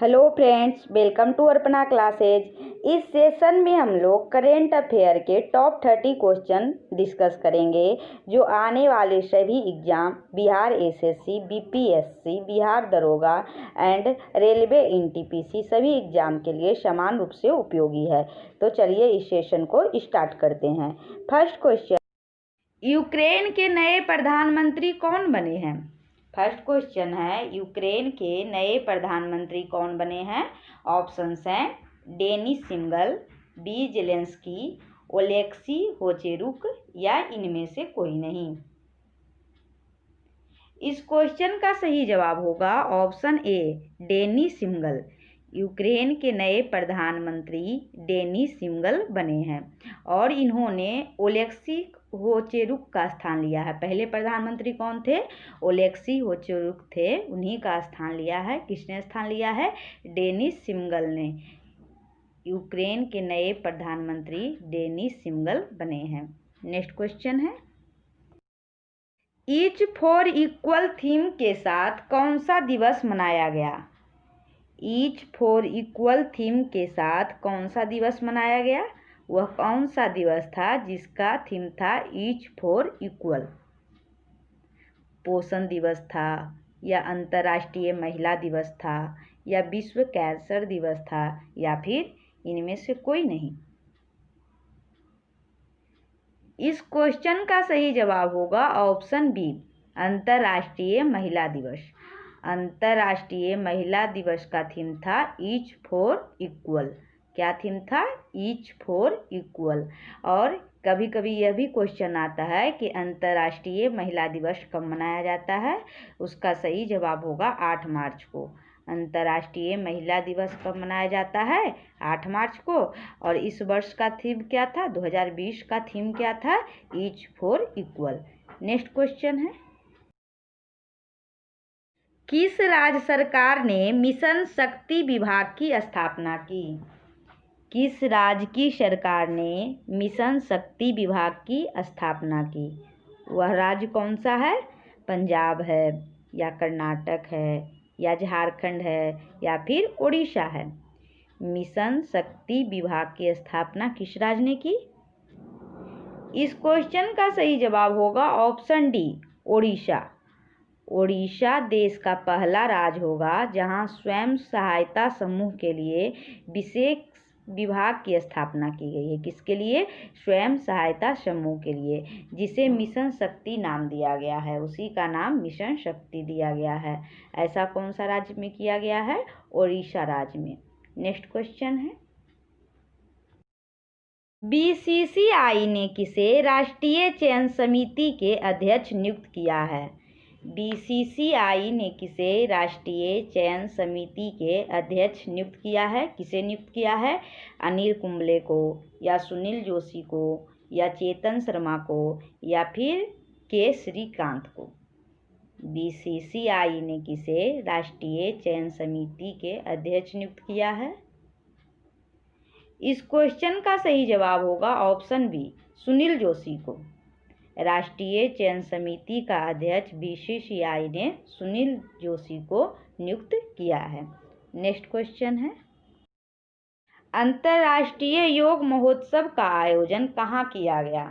Hello friends, welcome to Arpana classes. इस session में हम लोग करेंट अफेयर के टॉप 30 क्वेश्चन डिस्कस करेंगे जो आने वाले सभी exam Bihar SSC, BPSC, Bihar दरोगा एंड रेलवे एनटीपीसी सभी एग्जाम के लिए समान रूप से उपयोगी है। तो चलिए इस सेशन को स्टार्ट करते हैं। फर्स्ट क्वेश्चन, यूक्रेन के नए प्रधानमंत्री कौन बने हैं? फर्स्ट क्वेश्चन है, यूक्रेन के नए प्रधानमंत्री कौन बने हैं? ऑप्शंस हैं डेनिस शिमगल, बी जेलेंस्की, ओलेक्सी होचेरुक या इनमें से कोई नहीं। इस क्वेश्चन का सही जवाब होगा ऑप्शन ए, डेनिस शिमगल। यूक्रेन के नए प्रधानमंत्री डेनिस शिमगल बने हैं और इन्होंने ओलेक्सी होचेरुक का स्थान लिया है। पहले प्रधानमंत्री कौन थे? ओलेक्सी होचेरुक थे, उन्हीं का स्थान लिया है। किसने स्थान लिया है? डेनिस शिमगल ने। यूक्रेन के नए प्रधानमंत्री डेनिस शिमगल बने हैं। नेक्स्ट क्वेश्चन है, ईच फॉर इक्वल थीम के साथ कौन सा दिवस मनाया गया? ईच फॉर इक्वल थीम के साथ कौन सा दिवस मनाया गया? वह कौन सा दिवस था जिसका थीम था ईच फॉर इक्वल? पोषण दिवस था या अंतर्राष्ट्रीय महिला दिवस था या विश्व कैंसर दिवस था या फिर इनमें से कोई नहीं? इस क्वेश्चन का सही जवाब होगा ऑप्शन बी, अंतर्राष्ट्रीय महिला दिवस। अंतर्राष्ट्रीय महिला दिवस का थीम था ईच फॉर इक्वल। क्या थीम था? Each for equal. और कभी कभी यह भी क्वेश्चन आता है कि अंतर्राष्ट्रीय महिला दिवस कब मनाया जाता है? उसका सही जवाब होगा 8 मार्च को। अंतर्राष्ट्रीय महिला दिवस कब मनाया जाता है? 8 मार्च को। और इस वर्ष का थीम क्या था? 2020 का थीम क्या था? Each for equal. Next question है, किस राज्य सरकार ने मिशन शक्ति विभाग की स्थापना की? किस राज्य की सरकार ने मिशन शक्ति विभाग की स्थापना की? वह राज्य कौन सा है? पंजाब है या कर्नाटक है या झारखंड है या फिर उड़ीसा है? मिशन शक्ति विभाग की स्थापना किस राज्य ने की? इस क्वेश्चन का सही जवाब होगा ऑप्शन डी, उड़ीसा। ओडिशा देश का पहला राज्य होगा जहां स्वयं सहायता समूह के लिए विशेष विभाग की स्थापना की गई है। किसके लिए? स्वयं सहायता समूह के लिए, जिसे मिशन शक्ति नाम दिया गया है। उसी का नाम मिशन शक्ति दिया गया है। ऐसा कौन सा राज्य में किया गया है? ओडिशा राज्य में। नेक्स्ट क्वेश्चन है, बीसीसीआई ने किसे राष्ट्रीय चयन समिति के अध्यक्ष नियुक्त किया है? बीसीसीआई ने किसे राष्ट्रीय चयन समिति के अध्यक्ष नियुक्त किया है? किसे नियुक्त किया है? अनिल कुंबले को या सुनील जोशी को या चेतन शर्मा को या फिर के श्रीकांत को? बीसीसीआई ने किसे राष्ट्रीय चयन समिति के अध्यक्ष नियुक्त किया है? इस क्वेश्चन का सही जवाब होगा ऑप्शन बी, सुनील जोशी को। राष्ट्रीय चयन समिति का अध्यक्ष बीसीसीआई ने सुनील जोशी को नियुक्त किया है। नेक्स्ट क्वेश्चन है, अंतर्राष्ट्रीय योग महोत्सव का आयोजन कहाँ किया गया?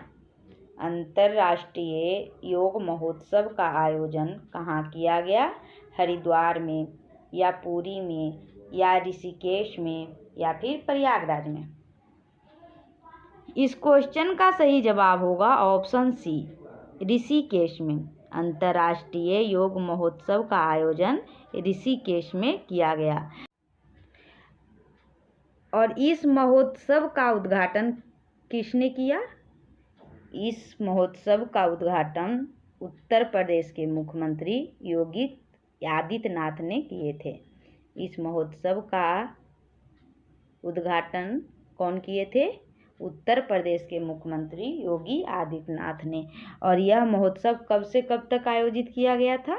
अंतर्राष्ट्रीय योग महोत्सव का आयोजन कहाँ किया गया? हरिद्वार में या पुरी में या ऋषिकेश में या फिर प्रयागराज में? इस क्वेश्चन का सही जवाब होगा ऑप्शन सी, ऋषिकेश में। अंतर्राष्ट्रीय योग महोत्सव का आयोजन ऋषिकेश में किया गया और इस महोत्सव का उद्घाटन किसने किया? इस महोत्सव का उद्घाटन उत्तर प्रदेश के मुख्यमंत्री योगी आदित्यनाथ ने किए थे। इस महोत्सव का उद्घाटन कौन किए थे? उत्तर प्रदेश के मुख्यमंत्री योगी आदित्यनाथ ने। और यह महोत्सव कब से कब तक आयोजित किया गया था?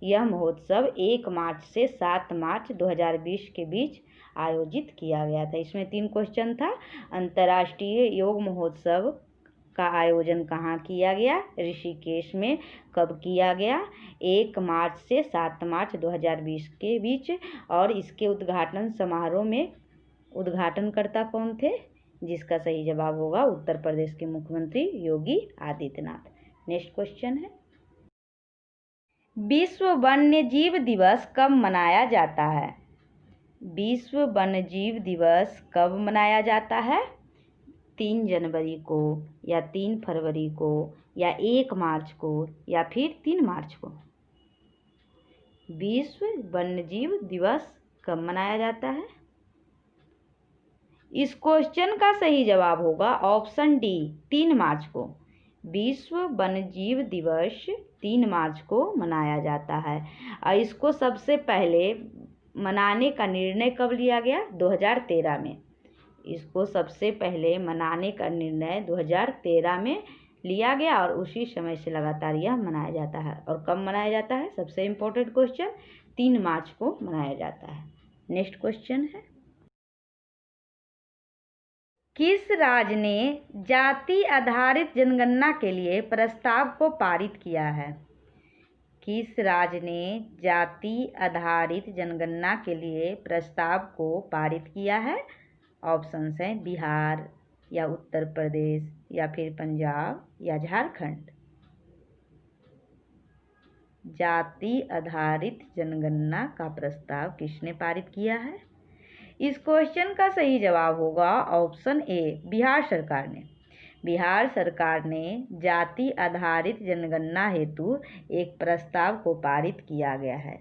यह महोत्सव 1 मार्च से 7 मार्च 2020 के बीच आयोजित किया गया था। इसमें 3 क्वेश्चन था। अंतर्राष्ट्रीय योग महोत्सव का आयोजन कहाँ किया गया? ऋषिकेश में। कब किया गया? 1 मार्च से 7 मार्च 2020 के बीच। और इसके उद्घाटन समारोह में उद्घाटनकर्ता कौन थे? जिसका सही जवाब होगा उत्तर प्रदेश के मुख्यमंत्री योगी आदित्यनाथ। नेक्स्ट क्वेश्चन है, विश्व वन्यजीव दिवस कब मनाया जाता है? विश्व वन्यजीव दिवस कब मनाया जाता है? 3 जनवरी को, या 3 फरवरी को, या 1 मार्च को, या फिर 3 मार्च को? विश्व वन्यजीव दिवस कब मनाया जाता है? इस क्वेश्चन का सही जवाब होगा ऑप्शन डी, 3 मार्च को। विश्व वन्यजीव दिवस 3 मार्च को मनाया जाता है। और इसको सबसे पहले मनाने का निर्णय कब लिया गया? 2013 में। इसको सबसे पहले मनाने का निर्णय 2013 में लिया गया और उसी समय से लगातार यह मनाया जाता है। और कब मनाया जाता है? सबसे इम्पोर्टेंट क्वेश्चन, 3 मार्च को मनाया जाता है। नेक्स्ट क्वेश्चन है, किस राज्य ने जाति आधारित जनगणना के लिए प्रस्ताव को पारित किया है? किस राज्य ने जाति आधारित जनगणना के लिए प्रस्ताव को पारित किया है? ऑप्शंस हैं बिहार, या उत्तर प्रदेश, या फिर पंजाब, या झारखंड। जाति आधारित जनगणना का प्रस्ताव किसने पारित किया है? इस क्वेश्चन का सही जवाब होगा ऑप्शन ए, बिहार सरकार ने। बिहार सरकार ने जाति आधारित जनगणना हेतु एक प्रस्ताव को पारित किया गया है।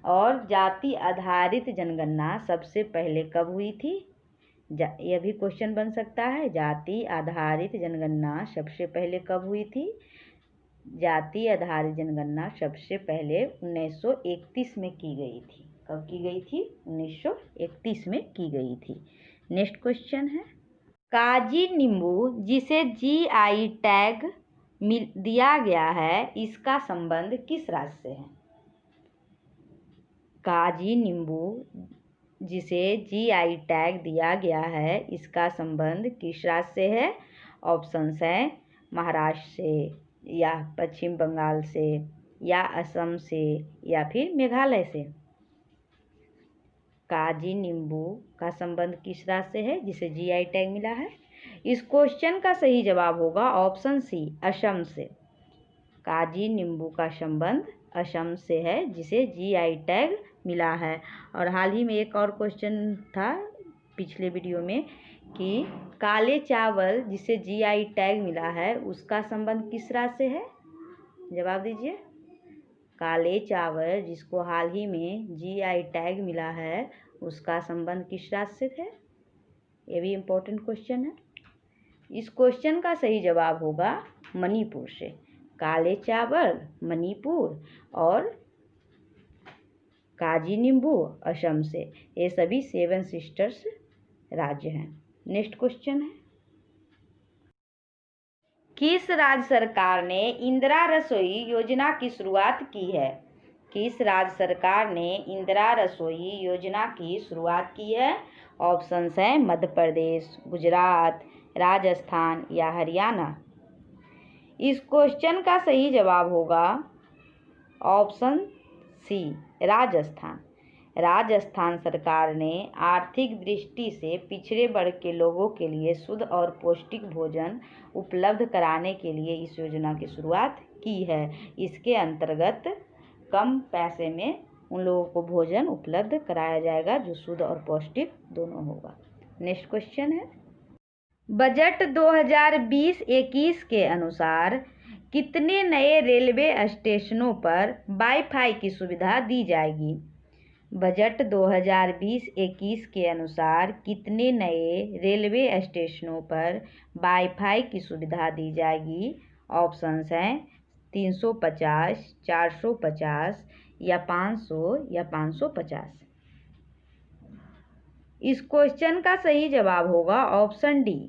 और जाति आधारित जनगणना सबसे पहले कब हुई थी? यह भी क्वेश्चन बन सकता है, जाति आधारित जनगणना सबसे पहले कब हुई थी? जाति आधारित जनगणना सबसे पहले 1931 में की गई थी। कब की गई थी? 1931 में की गई थी। नेक्स्ट क्वेश्चन है, काजी नींबू जिसे जीआई टैग दिया गया है, इसका संबंध किस राज्य से है? काजी नींबू जिसे जीआई टैग दिया गया है, इसका संबंध किस राज्य से है? ऑप्शंस हैं महाराष्ट्र से, या पश्चिम बंगाल से, या असम से, या फिर मेघालय से। काजी नींबू का संबंध किस राज्य से है जिसे जीआई टैग मिला है? इस क्वेश्चन का सही जवाब होगा ऑप्शन सी, असम से। काजी नींबू का संबंध असम से है जिसे जीआई टैग मिला है। और हाल ही में एक और क्वेश्चन था पिछले वीडियो में कि काले चावल जिसे जीआई टैग मिला है उसका संबंध किस राज्य से है? जवाब दीजिए। काले चावल जिसको हाल ही में जीआई टैग मिला है उसका संबंध किस राज्य से है? ये भी इम्पोर्टेंट क्वेश्चन है। इस क्वेश्चन का सही जवाब होगा मणिपुर से। काले चावल मणिपुर और काजी नींबू असम से। ये सभी 7 सिस्टर्स राज्य हैं। नेक्स्ट क्वेश्चन है, किस राज्य सरकार ने इंदिरा रसोई योजना की शुरुआत की है? किस राज्य सरकार ने इंदिरा रसोई योजना की शुरुआत की है? ऑप्शंस हैं मध्य प्रदेश, गुजरात, राजस्थान, या हरियाणा। इस क्वेश्चन का सही जवाब होगा ऑप्शन सी, राजस्थान। राजस्थान सरकार ने आर्थिक दृष्टि से पिछड़े वर्ग के लोगों के लिए शुद्ध और पौष्टिक भोजन उपलब्ध कराने के लिए इस योजना की शुरुआत की है। इसके अंतर्गत कम पैसे में उन लोगों को भोजन उपलब्ध कराया जाएगा जो शुद्ध और पौष्टिक दोनों होगा। नेक्स्ट क्वेश्चन है, बजट 2020-21 के अनुसार कितने नए रेलवे स्टेशनों पर वाईफाई की सुविधा दी जाएगी? बजट 2020-21 के अनुसार कितने नए रेलवे स्टेशनों पर वाईफाई की सुविधा दी जाएगी? ऑप्शंस हैं 350, 450, या 500, या 550। इस क्वेश्चन का सही जवाब होगा ऑप्शन डी,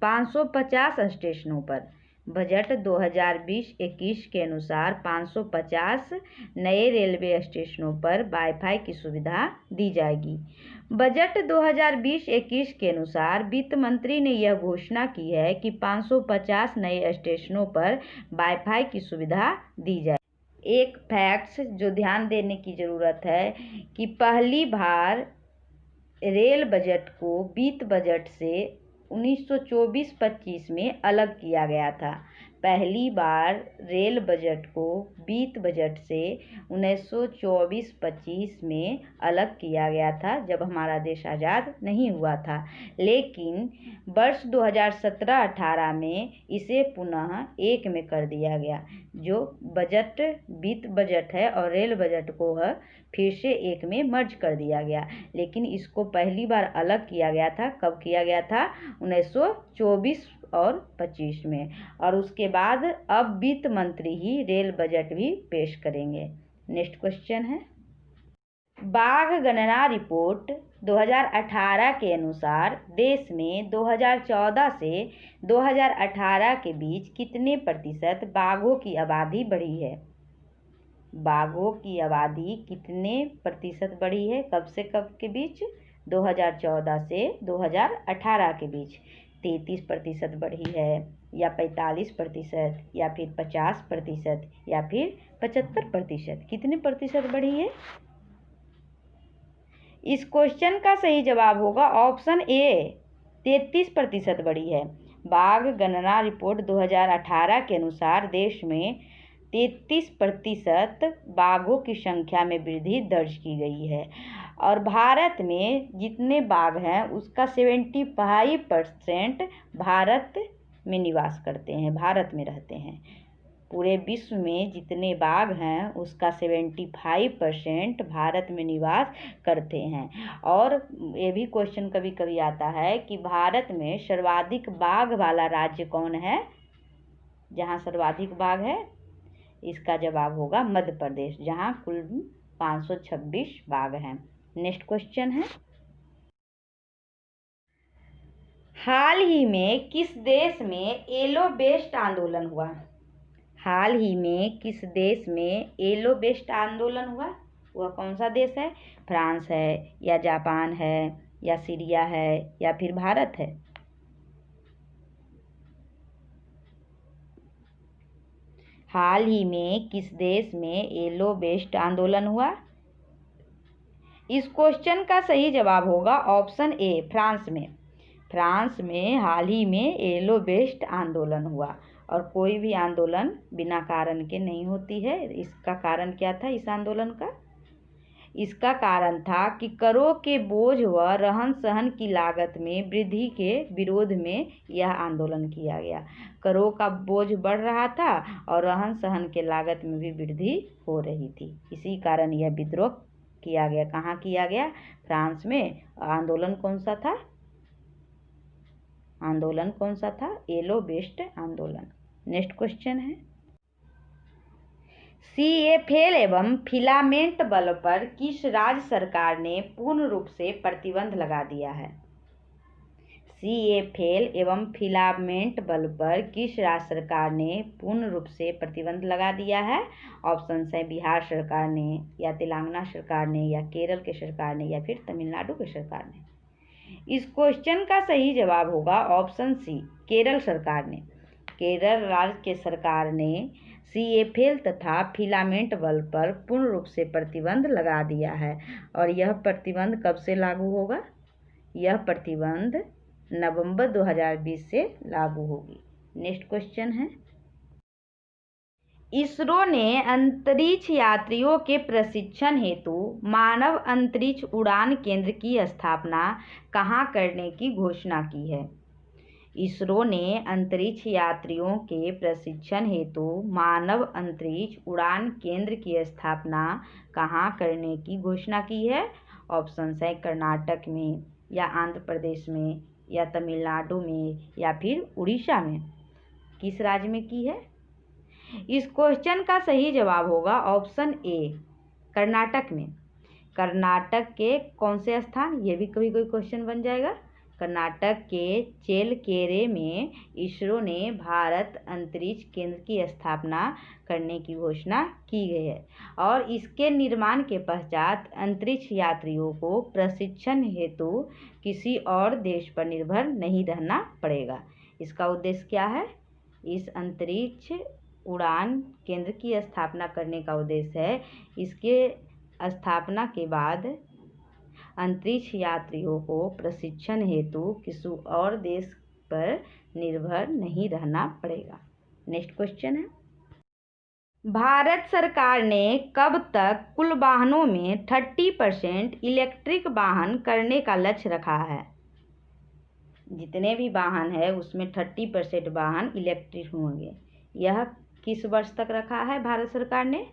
550 स्टेशनों पर। बजट 2020-21 के अनुसार 550 नए रेलवे स्टेशनों पर वाईफाई की सुविधा दी जाएगी। बजट 2020-21 के अनुसार वित्त मंत्री ने यह घोषणा की है कि 550 नए स्टेशनों पर वाईफाई की सुविधा दी जाए। एक फैक्ट्स जो ध्यान देने की ज़रूरत है कि पहली बार रेल बजट को वित्त बजट से 1924-25 में अलग किया गया था। पहली बार रेल बजट को वित्त बजट से 1924-25 में अलग किया गया था, जब हमारा देश आज़ाद नहीं हुआ था। लेकिन वर्ष 2017-18 में इसे पुनः एक में कर दिया गया। जो बजट वित्त बजट है और रेल बजट को है फिर से एक में मर्ज कर दिया गया। लेकिन इसको पहली बार अलग किया गया था। कब किया गया था? 1924 और 25 में। और उसके बाद अब वित्त मंत्री ही रेल बजट भी पेश करेंगे। नेक्स्ट क्वेश्चन है, बाघ गणना रिपोर्ट 2018 के अनुसार देश में 2014 से 2018 के बीच कितने प्रतिशत बाघों की आबादी बढ़ी है? बाघों की आबादी कितने प्रतिशत बढ़ी है? कब से कब के बीच? 2014 से 2018 के बीच। 33% बढ़ी है, या 45%, या फिर 50%, या फिर 75%? कितने प्रतिशत बढ़ी है? इस क्वेश्चन का सही जवाब होगा ऑप्शन ए, 33% बढ़ी है। बाघ गणना रिपोर्ट 2018 के अनुसार देश में 33% बाघों की संख्या में वृद्धि दर्ज की गई है। और भारत में जितने बाघ हैं उसका 75% भारत में निवास करते हैं, भारत में रहते हैं। पूरे विश्व में जितने बाघ हैं उसका 75% भारत में निवास करते हैं। और ये भी क्वेश्चन कभी कभी आता है कि भारत में सर्वाधिक बाघ वाला राज्य कौन है? जहाँ सर्वाधिक बाघ है, इसका जवाब होगा मध्य प्रदेश, जहाँ कुल 526 बाघ हैं। नेक्स्ट क्वेश्चन है, हाल ही में किस देश में येलो वेस्ट आंदोलन हुआ? हाल ही में किस देश में येलो वेस्ट आंदोलन हुआ? वह कौन सा देश है? फ्रांस है, या जापान है, या सीरिया है, या फिर भारत है? हाल ही में किस देश में येलो वेस्ट आंदोलन हुआ? इस क्वेश्चन का सही जवाब होगा ऑप्शन ए, फ्रांस में। फ्रांस में हाल ही में येलो वेस्ट आंदोलन हुआ। और कोई भी आंदोलन बिना कारण के नहीं होती है। इसका कारण क्या था इस आंदोलन का? इसका कारण था कि करों के बोझ व रहन सहन की लागत में वृद्धि के विरोध में यह आंदोलन किया गया। करों का बोझ बढ़ रहा था और रहन सहन के लागत में भी वृद्धि हो रही थी। इसी कारण यह विद्रोह किया गया। कहाँ किया गया? फ्रांस में। आंदोलन कौन सा था? आंदोलन कौन सा था? येलो वेस्ट आंदोलन। नेक्स्ट क्वेश्चन है, CFL एवं फिलामेंट बल्ब पर किस राज्य सरकार ने पूर्ण रूप से प्रतिबंध लगा दिया है? CFL एवं फिलामेंट बल्ब पर किस राज्य सरकार ने पूर्ण रूप से प्रतिबंध लगा दिया है? ऑप्शन है बिहार सरकार ने, या तेलंगाना सरकार ने, या केरल के सरकार ने, या फिर तमिलनाडु के सरकार ने? इस क्वेश्चन का सही जवाब होगा ऑप्शन सी, केरल सरकार ने। केरल राज्य के सरकार ने CFL तथा फिलामेंट बल्ब पर पूर्ण रूप से प्रतिबंध लगा दिया है। और यह प्रतिबंध कब से लागू होगा? यह प्रतिबंध नवंबर 2020 से लागू होगी। नेक्स्ट क्वेश्चन है, इसरो ने अंतरिक्ष यात्रियों के प्रशिक्षण हेतु मानव अंतरिक्ष उड़ान केंद्र की स्थापना कहाँ करने की घोषणा की है? इसरो ने अंतरिक्ष यात्रियों के प्रशिक्षण हेतु मानव अंतरिक्ष उड़ान केंद्र की स्थापना कहाँ करने की घोषणा की है? ऑप्शन है कर्नाटक में, या आंध्र प्रदेश में, या तमिलनाडु में, या फिर उड़ीसा में। किस राज्य में की है? इस क्वेश्चन का सही जवाब होगा ऑप्शन ए, कर्नाटक में। कर्नाटक के कौन से स्थान? ये भी कभी कोई क्वेश्चन बन जाएगा। कर्नाटक के चेलकेरे में इसरो ने भारत अंतरिक्ष केंद्र की स्थापना करने की घोषणा की गई है और इसके निर्माण के पश्चात अंतरिक्ष यात्रियों को प्रशिक्षण हेतु किसी और देश पर निर्भर नहीं रहना पड़ेगा। इसका उद्देश्य क्या है? इस अंतरिक्ष उड़ान केंद्र की स्थापना करने का उद्देश्य है इसके स्थापना के बाद अंतरिक्ष यात्रियों को प्रशिक्षण हेतु किसी और देश पर निर्भर नहीं रहना पड़ेगा। नेक्स्ट क्वेश्चन है, भारत सरकार ने कब तक कुल वाहनों में 30% इलेक्ट्रिक वाहन करने का लक्ष्य रखा है? जितने भी वाहन है उसमें 30% वाहन इलेक्ट्रिक होंगे। यह किस वर्ष तक रखा है भारत सरकार ने?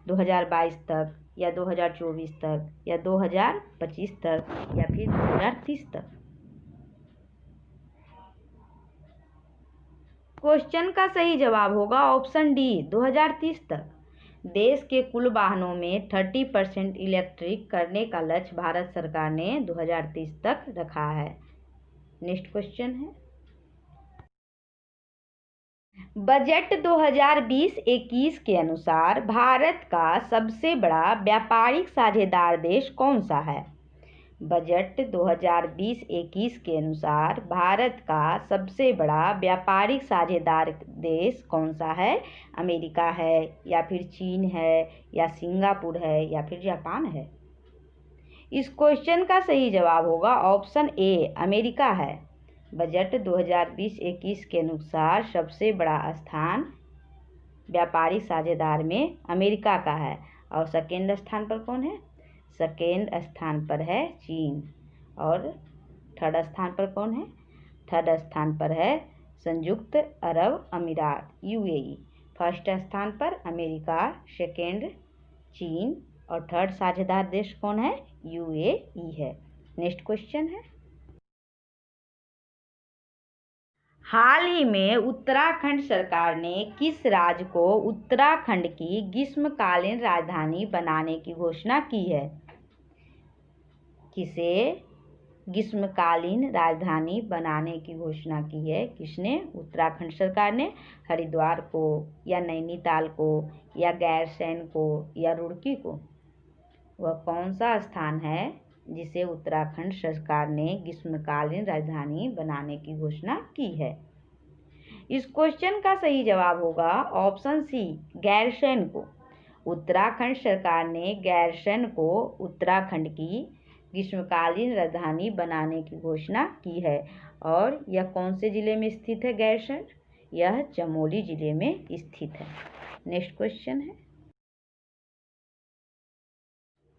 2022 तक या 2024 तक या 2025 तक या फिर 2030 तक? क्वेश्चन का सही जवाब होगा ऑप्शन डी 2030 तक। देश के कुल वाहनों में 30% इलेक्ट्रिक करने का लक्ष्य भारत सरकार ने 2030 तक रखा है। नेक्स्ट क्वेश्चन है, बजट 2020-21 के अनुसार भारत का सबसे बड़ा व्यापारिक साझेदार देश कौन सा है? बजट 2020-21 के अनुसार भारत का सबसे बड़ा व्यापारिक साझेदार देश कौन सा है? अमेरिका है या फिर चीन है या सिंगापुर है या फिर जापान है? इस क्वेश्चन का सही जवाब होगा ऑप्शन ए अमेरिका है। बजट 2020-21 के अनुसार सबसे बड़ा स्थान व्यापारिक साझेदार में अमेरिका का है और सेकेंड स्थान पर कौन है? सेकेंड स्थान पर है चीन। और थर्ड स्थान पर कौन है? थर्ड स्थान पर है संयुक्त अरब अमीरात यूएई। फर्स्ट स्थान पर अमेरिका, सेकेंड चीन और थर्ड साझेदार देश कौन है? यूएई है। नेक्स्ट क्वेश्चन है, हाल ही में उत्तराखंड सरकार ने किस राज्य को उत्तराखंड की ग्रीष्मकालीन राजधानी बनाने की घोषणा की है? किसे ग्रीष्मकालीन राजधानी बनाने की घोषणा की है? किसने? उत्तराखंड सरकार ने। हरिद्वार को या नैनीताल को या गैरसैंण को या रुड़की को? वह कौन सा स्थान है जिसे उत्तराखंड सरकार ने ग्रीष्मकालीन राजधानी बनाने की घोषणा की है? इस क्वेश्चन का सही जवाब होगा ऑप्शन सी गैरसैंण को। उत्तराखंड सरकार ने गैरसैंण को उत्तराखंड की ग्रीष्मकालीन राजधानी बनाने की घोषणा की है। और यह कौन से जिले में स्थित है गैरसैंण? यह चमोली जिले में स्थित है। नेक्स्ट क्वेश्चन है,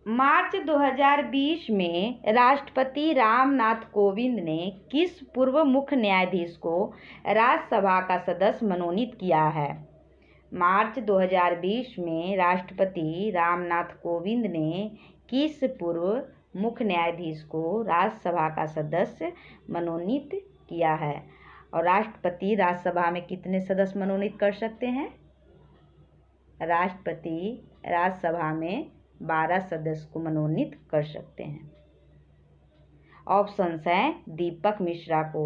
मार्च 2020 में राष्ट्रपति रामनाथ कोविंद ने किस पूर्व मुख्य न्यायाधीश को राज्यसभा का सदस्य मनोनीत किया है? मार्च 2020 में राष्ट्रपति रामनाथ कोविंद ने किस पूर्व मुख्य न्यायाधीश को राज्यसभा का सदस्य मनोनीत किया है? और राष्ट्रपति राज्यसभा में कितने सदस्य मनोनीत कर सकते हैं? राष्ट्रपति राज्यसभा में 12 सदस्य को मनोनीत कर सकते हैं। ऑप्शंस हैं दीपक मिश्रा को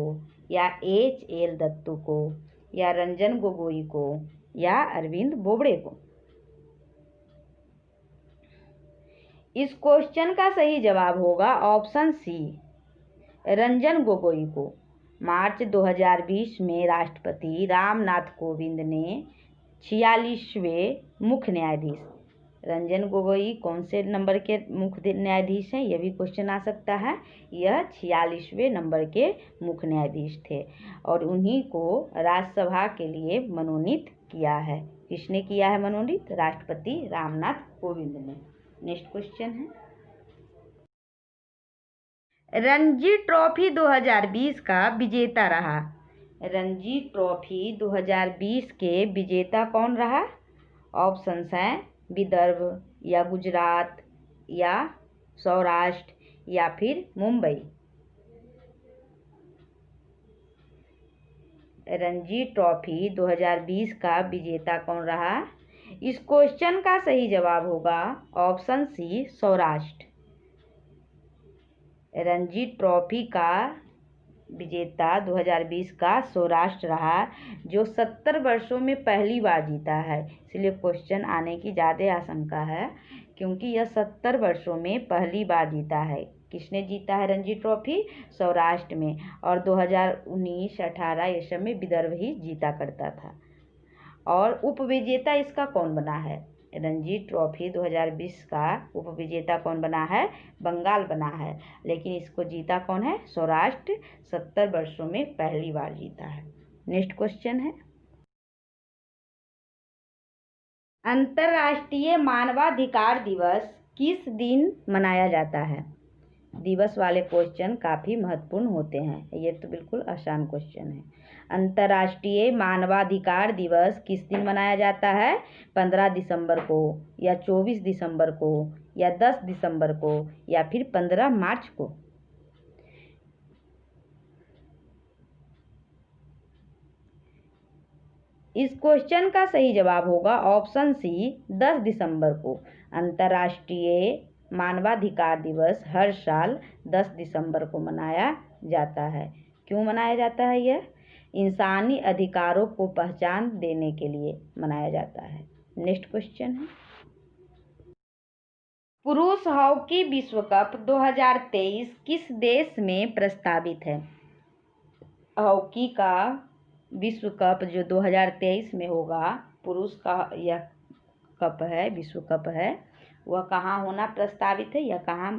या HL दत्तू को या रंजन गोगोई को या अरविंद बोबड़े को। इस क्वेश्चन का सही जवाब होगा ऑप्शन सी रंजन गोगोई को। मार्च 2020 में राष्ट्रपति रामनाथ कोविंद ने 46वें मुख्य न्यायाधीश रंजन गोगोई कौन से नंबर के मुख्य न्यायाधीश हैं? यह भी क्वेश्चन आ सकता है। यह 46वें नंबर के मुख्य न्यायाधीश थे और उन्हीं को राज्यसभा के लिए मनोनीत किया है। किसने किया है मनोनीत? राष्ट्रपति रामनाथ कोविंद ने। नेक्स्ट क्वेश्चन है, रणजी ट्रॉफी 2020 का विजेता रहा। रणजी ट्रॉफी 2020 के विजेता कौन रहा? ऑप्शंस हैं विदर्भ या गुजरात या सौराष्ट्र या फिर मुंबई। रणजी ट्रॉफी 2020 का विजेता कौन रहा? इस क्वेश्चन का सही जवाब होगा option C Saurashtra. Ranji trophy का विजेता 2020 का सौराष्ट्र रहा, जो 70 वर्षों में पहली बार जीता है। इसलिए क्वेश्चन आने की ज़्यादा आशंका है, क्योंकि यह 70 वर्षों में पहली बार जीता है। किसने जीता है रणजी ट्रॉफी? सौराष्ट्र में। और 2019-18 ये सब में विदर्भ ही जीता करता था। और उपविजेता इसका कौन बना है? रणजी ट्रॉफी 2020 का उपविजेता कौन बना है? बंगाल बना है। लेकिन इसको जीता कौन है? सौराष्ट्र 70 वर्षों में पहली बार जीता है। नेक्स्ट क्वेश्चन है, अंतर्राष्ट्रीय मानवाधिकार दिवस किस दिन मनाया जाता है? दिवस वाले क्वेश्चन काफ़ी महत्वपूर्ण होते हैं। ये तो बिल्कुल आसान क्वेश्चन है। अंतर्राष्ट्रीय मानवाधिकार दिवस किस दिन मनाया जाता है? 15 दिसंबर को, या 24 दिसंबर को, या 10 दिसंबर को, या फिर 15 मार्च को। इस क्वेश्चन का सही जवाब होगा ऑप्शन सी, 10 दिसंबर को। अंतर्राष्ट्रीय मानवाधिकार दिवस हर साल 10 दिसंबर को मनाया जाता है। क्यों मनाया जाता है? यह इंसानी अधिकारों को पहचान देने के लिए मनाया जाता है। नेक्स्ट क्वेश्चन है, पुरुष हॉकी विश्व कप 2023 किस देश में प्रस्तावित है? हॉकी का विश्व कप जो 2023 में होगा, पुरुष का यह कप है, विश्व कप है, वह कहाँ होना प्रस्तावित है या कहाँ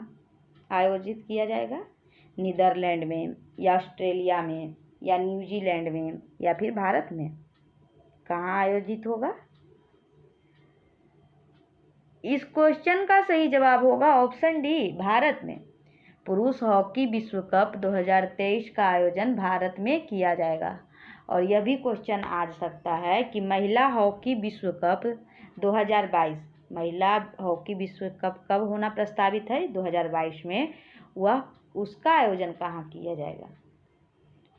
आयोजित किया जाएगा? नीदरलैंड में, या ऑस्ट्रेलिया में, या न्यूजीलैंड में, या फिर भारत में? कहाँ आयोजित होगा? इस क्वेश्चन का सही जवाब होगा ऑप्शन डी, भारत में। पुरुष हॉकी विश्व कप 2023 का आयोजन भारत में किया जाएगा। और यह भी क्वेश्चन आ सकता है कि महिला हॉकी विश्व कप 2022, महिला हॉकी विश्व कप कब होना प्रस्तावित है? 2022 में। वह उसका आयोजन कहाँ किया जाएगा?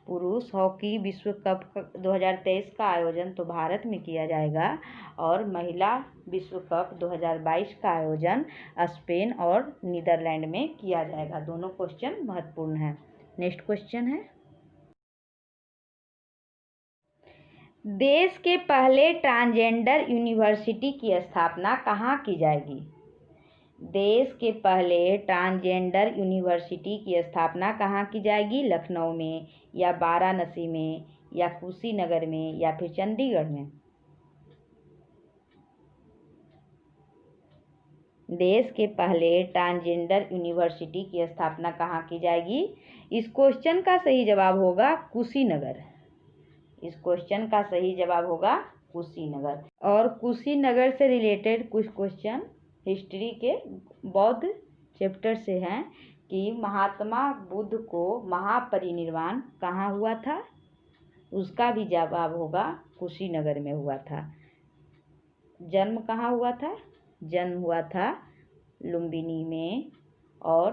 पुरुष हॉकी विश्व कप 2023 का आयोजन तो भारत में किया जाएगा, और महिला विश्व कप 2022 का आयोजन स्पेन और नीदरलैंड में किया जाएगा। दोनों क्वेश्चन महत्वपूर्ण हैं। नेक्स्ट क्वेश्चन है, देश के पहले ट्रांसजेंडर यूनिवर्सिटी की स्थापना कहाँ की जाएगी? देश के पहले ट्रांसजेंडर यूनिवर्सिटी की स्थापना कहाँ की जाएगी? लखनऊ में, या वाराणसी में, या कुशीनगर में, या फिर चंडीगढ़ में? देश के पहले ट्रांसजेंडर यूनिवर्सिटी की स्थापना कहाँ की जाएगी? इस क्वेश्चन का सही जवाब होगा कुशीनगर। इस क्वेश्चन का सही जवाब होगा कुशीनगर। और कुशीनगर से रिलेटेड कुछ क्वेश्चन हिस्ट्री के बौद्ध चैप्टर से हैं कि महात्मा बुद्ध को महापरिनिर्वाण कहाँ हुआ था? उसका भी जवाब होगा कुशीनगर में हुआ था। जन्म कहाँ हुआ था? जन्म हुआ था लुम्बिनी में। और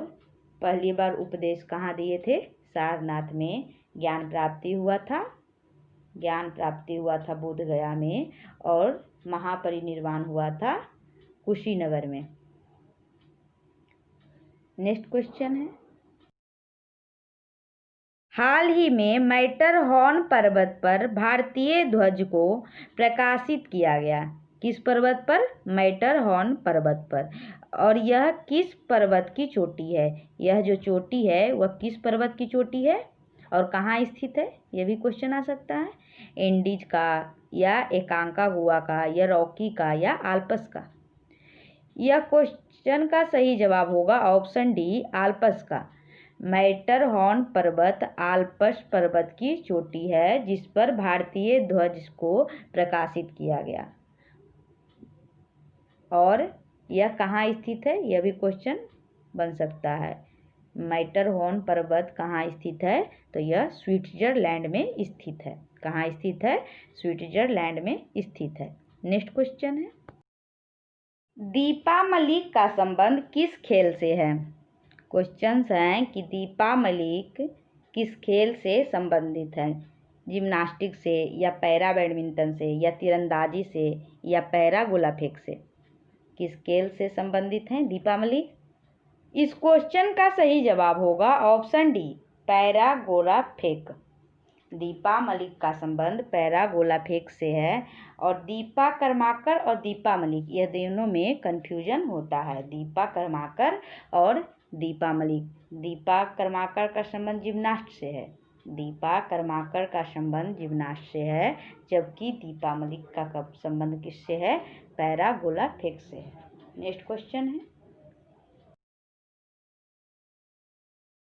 पहली बार उपदेश कहाँ दिए थे? सारनाथ में। ज्ञान प्राप्ति हुआ था, ज्ञान प्राप्ति हुआ था बोध गया में। और महापरिनिर्वाण हुआ था कुशीनगर में। नेक्स्ट क्वेश्चन है, हाल ही में मैटरहॉर्न पर्वत पर भारतीय ध्वज को प्रकाशित किया गया। किस पर्वत पर? मैटरहॉर्न पर्वत पर। और यह किस पर्वत की चोटी है? यह जो चोटी है वह किस पर्वत की चोटी है और कहाँ स्थित है? यह भी क्वेश्चन आ सकता है। एंडीज का, या एकांकागुआ का, या रॉकी का, या आल्प्स का? यह क्वेश्चन का सही जवाब होगा ऑप्शन डी, आल्प्स का। मैटरहॉर्न पर्वत आल्प्स पर्वत की चोटी है जिस पर भारतीय ध्वज को प्रकाशित किया गया। और यह कहाँ स्थित है? यह भी क्वेश्चन बन सकता है। मैटरहॉर्न पर्वत कहाँ स्थित है? तो यह स्विट्जरलैंड में स्थित है। कहाँ स्थित है? स्विट्जरलैंड में स्थित है। नेक्स्ट क्वेश्चन है, दीपा मलिक का संबंध किस खेल से है? क्वेश्चंस हैं कि दीपा मलिक किस खेल से संबंधित है? जिम्नास्टिक से, या पैरा बैडमिंटन से, या तीरंदाजी से, या पैरा गोला फेंक से? किस खेल से संबंधित हैं दीपा मलिक? इस क्वेश्चन का सही जवाब होगा ऑप्शन डी, पैरागोलाफेक। दीपा मलिक का संबंध पैरागोलाफेक से है। और दीपा कर्माकर और दीपा मलिक, यह दोनों में कन्फ्यूजन होता है। दीपा कर्माकर और दीपा मलिक। दीपा कर्माकर का संबंध जिम्नास्ट से है। दीपा कर्माकर का संबंध जिम्नास्ट से है, जबकि दीपा मलिक का संबंध किससे है? पैरागोलाफेक से है। नेक्स्ट क्वेश्चन है,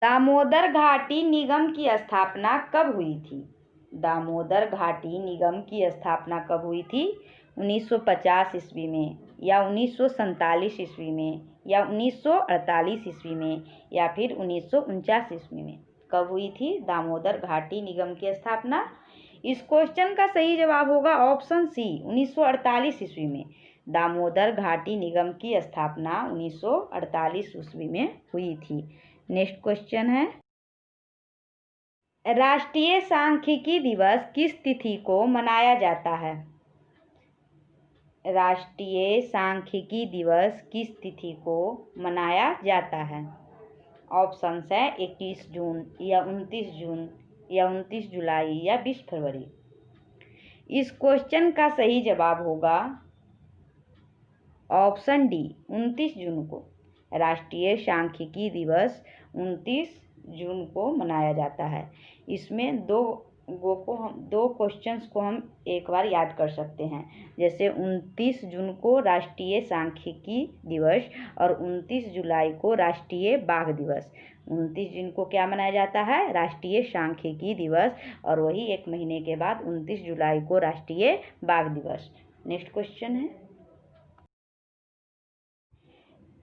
दामोदर घाटी निगम की स्थापना कब हुई थी? दामोदर घाटी निगम की स्थापना कब हुई थी? 1950 ईस्वी में, या 1947 ईस्वी में, या 1948 ईस्वी में, या फिर 1949 ईस्वी में? कब हुई थी दामोदर घाटी निगम की स्थापना? इस क्वेश्चन का सही जवाब होगा ऑप्शन सी, 1948 ईस्वी में। दामोदर घाटी निगम की स्थापना 1948 ईस्वी में हुई थी। नेक्स्ट क्वेश्चन है, राष्ट्रीय सांख्यिकी दिवस किस तिथि को मनाया जाता है? राष्ट्रीय सांख्यिकी दिवस किस तिथि को मनाया जाता है? ऑप्शंस है 21 जून, या 29 जून, या 29 जुलाई, या 20 फरवरी। इस क्वेश्चन का सही जवाब होगा ऑप्शन डी, 29 जून को। राष्ट्रीय सांख्यिकी दिवस 29 जून को मनाया जाता है। इसमें दो क्वेश्चंस को हम एक बार याद कर सकते हैं, जैसे 29 जून को राष्ट्रीय सांख्यिकी दिवस और 29 जुलाई को राष्ट्रीय बाघ दिवस। 29 जून को क्या मनाया जाता है? राष्ट्रीय सांख्यिकी दिवस, और वही एक महीने के बाद 29 जुलाई को राष्ट्रीय बाघ दिवस। नेक्स्ट क्वेश्चन है,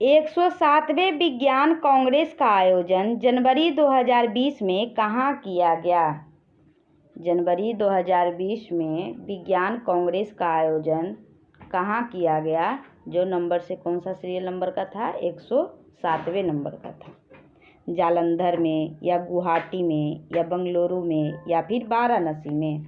107वें विज्ञान कांग्रेस का आयोजन जनवरी 2020 में कहाँ किया गया? जनवरी 2020 में विज्ञान कांग्रेस का आयोजन कहाँ किया गया? जो नंबर से कौन सा सीरियल नंबर का था? 107वें नंबर का था। जालंधर में, या गुवाहाटी में, या बेंगलुरु में, या फिर वाराणसी में?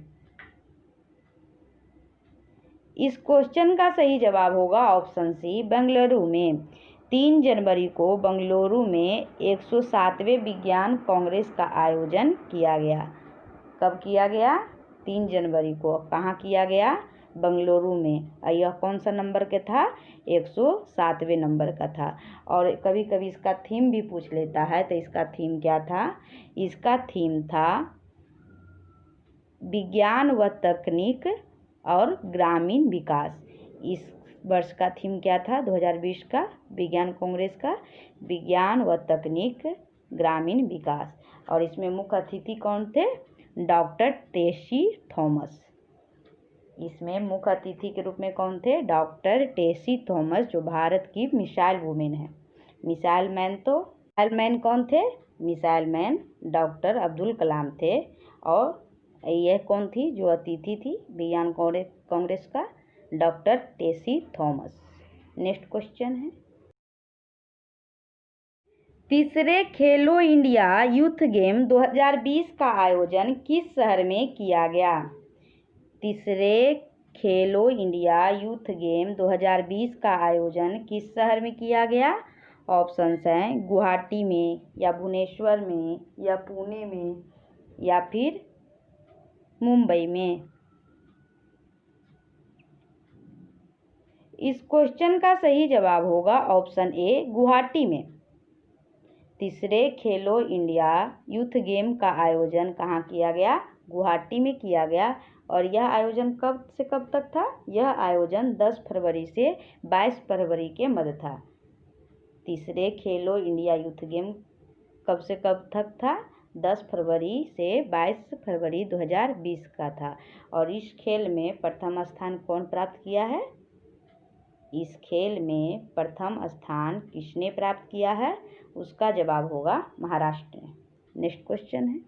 इस क्वेश्चन का सही जवाब होगा ऑप्शन सी, बेंगलुरु में। 3 जनवरी को बेंगलुरु में 107वें विज्ञान कांग्रेस का आयोजन किया गया। कब किया गया? 3 जनवरी को। कहाँ किया गया? बेंगलुरु में। यह कौन सा नंबर के था? 107वें नंबर का था। और कभी कभी इसका थीम भी पूछ लेता है, तो इसका थीम क्या था? इसका थीम था विज्ञान व तकनीक और ग्रामीण विकास। इस वर्ष का थीम क्या था 2020 का विज्ञान कांग्रेस का? विज्ञान व तकनीक ग्रामीण विकास। और इसमें मुख्य अतिथि कौन थे? डॉक्टर टेसी थॉमस। इसमें मुख्य अतिथि के रूप में कौन थे? डॉक्टर टेसी थॉमस, जो भारत की मिसाइल वुमेन है। मिसाइल मैन कौन थे? Missile man doctor Abdul Kalam थे। और यह कौन थी जो अतिथि थी विज्ञान कांग्रेस का? Doctor Tessy Thomas. Next question है, तीसरे खेलो इंडिया यूथ गेम 2020 का आयोजन किस शहर में किया गया? तीसरे खेलो इंडिया यूथ गेम 2020 का आयोजन किस शहर में किया गया? ऑप्शंस हैं गुवाहाटी में, या भुवनेश्वर में, या पुणे में, या फिर मुंबई में। इस क्वेश्चन का सही जवाब होगा ऑप्शन ए, गुवाहाटी में। तीसरे खेलो इंडिया यूथ गेम का आयोजन कहाँ किया गया? गुवाहाटी में किया गया। और यह आयोजन कब से कब तक था? यह आयोजन 10 फरवरी से 22 फरवरी के मध्य था। तीसरे खेलो इंडिया यूथ गेम कब से कब तक था? 10 फरवरी से 22 फरवरी 2020 का था। और इस खेल में प्रथम स्थान कौन प्राप्त किया है? इस खेल में प्रथम स्थान किसने प्राप्त किया है? उसका जवाब होगा महाराष्ट्र ने। नेक्स्ट क्वेश्चन है,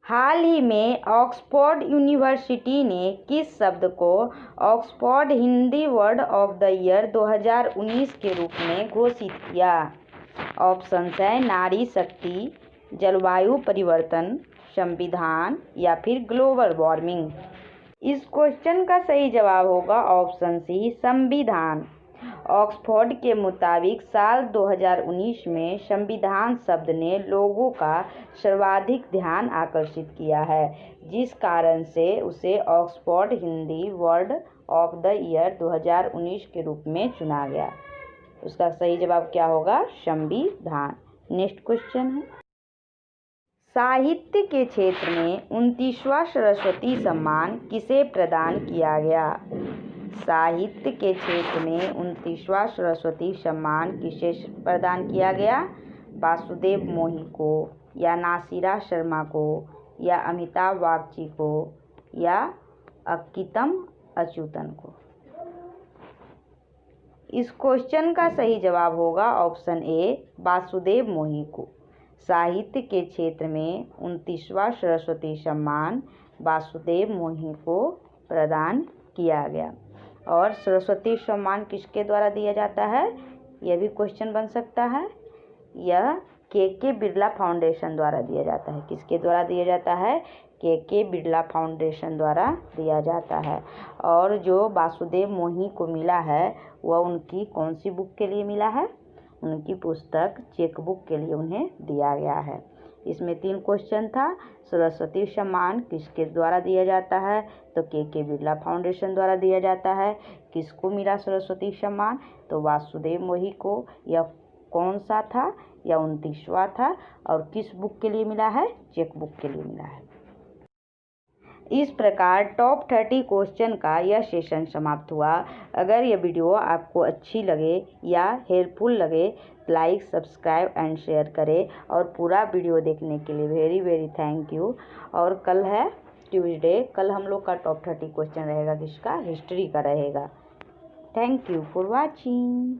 हाल ही में ऑक्सफोर्ड यूनिवर्सिटी ने किस शब्द को Oxford Hindi word of the year 2019 के रूप में घोषित किया? ऑप्शंस है नारी शक्ति, जलवायु परिवर्तन, संविधान, या फिर ग्लोबल वार्मिंग। इस क्वेश्चन का सही जवाब होगा ऑप्शन सी, संविधान। ऑक्सफोर्ड के मुताबिक साल 2019 में संविधान शब्द ने लोगों का सर्वाधिक ध्यान आकर्षित किया है, जिस कारण से उसे Oxford Hindi word of the year 2019 के रूप में चुना गया। उसका सही जवाब क्या होगा? संविधान। नेक्स्ट क्वेश्चन है, साहित्य के क्षेत्र में 29वां सरस्वती सम्मान किसे प्रदान किया गया? साहित्य के क्षेत्र में 29वां सरस्वती सम्मान किसे प्रदान किया गया? वासुदेव मोही को, या नासिरा शर्मा को, या अमिताभ बागची को, या अक्कीतम अच्युतन को? इस क्वेश्चन का सही जवाब होगा ऑप्शन ए, वासुदेव मोही को। साहित्य के क्षेत्र में 29वां सरस्वती सम्मान वासुदेव मोही को प्रदान किया गया। और सरस्वती सम्मान किसके द्वारा दिया जाता है? यह भी क्वेश्चन बन सकता है। यह के बिरला फाउंडेशन द्वारा दिया जाता है। किसके द्वारा दिया जाता है? के बिरला फाउंडेशन द्वारा दिया जाता है। और जो वासुदेव मोही को मिला है वह उनकी कौन सी बुक के लिए मिला है? उनकी पुस्तक चेक बुक के लिए उन्हें दिया गया है। इसमें 3 क्वेश्चन था। सरस्वती सम्मान किसके द्वारा दिया जाता है? तो के बिरला फाउंडेशन द्वारा दिया जाता है। किसको मिला सरस्वती सम्मान? तो वासुदेव मोही को। यह कौन सा था? यह 29वां था। और किस बुक के लिए मिला है? चेक बुक के लिए मिला है। इस प्रकार टॉप 30 क्वेश्चन का यह सेशन समाप्त हुआ। अगर यह वीडियो आपको अच्छी लगे या हेल्पफुल लगे, लाइक, सब्सक्राइब एंड शेयर करें। और पूरा वीडियो देखने के लिए वेरी वेरी थैंक यू। और कल है ट्यूसडे, कल हम लोग का टॉप 30 क्वेश्चन रहेगा। किसका? हिस्ट्री का रहेगा। Thank you for watching.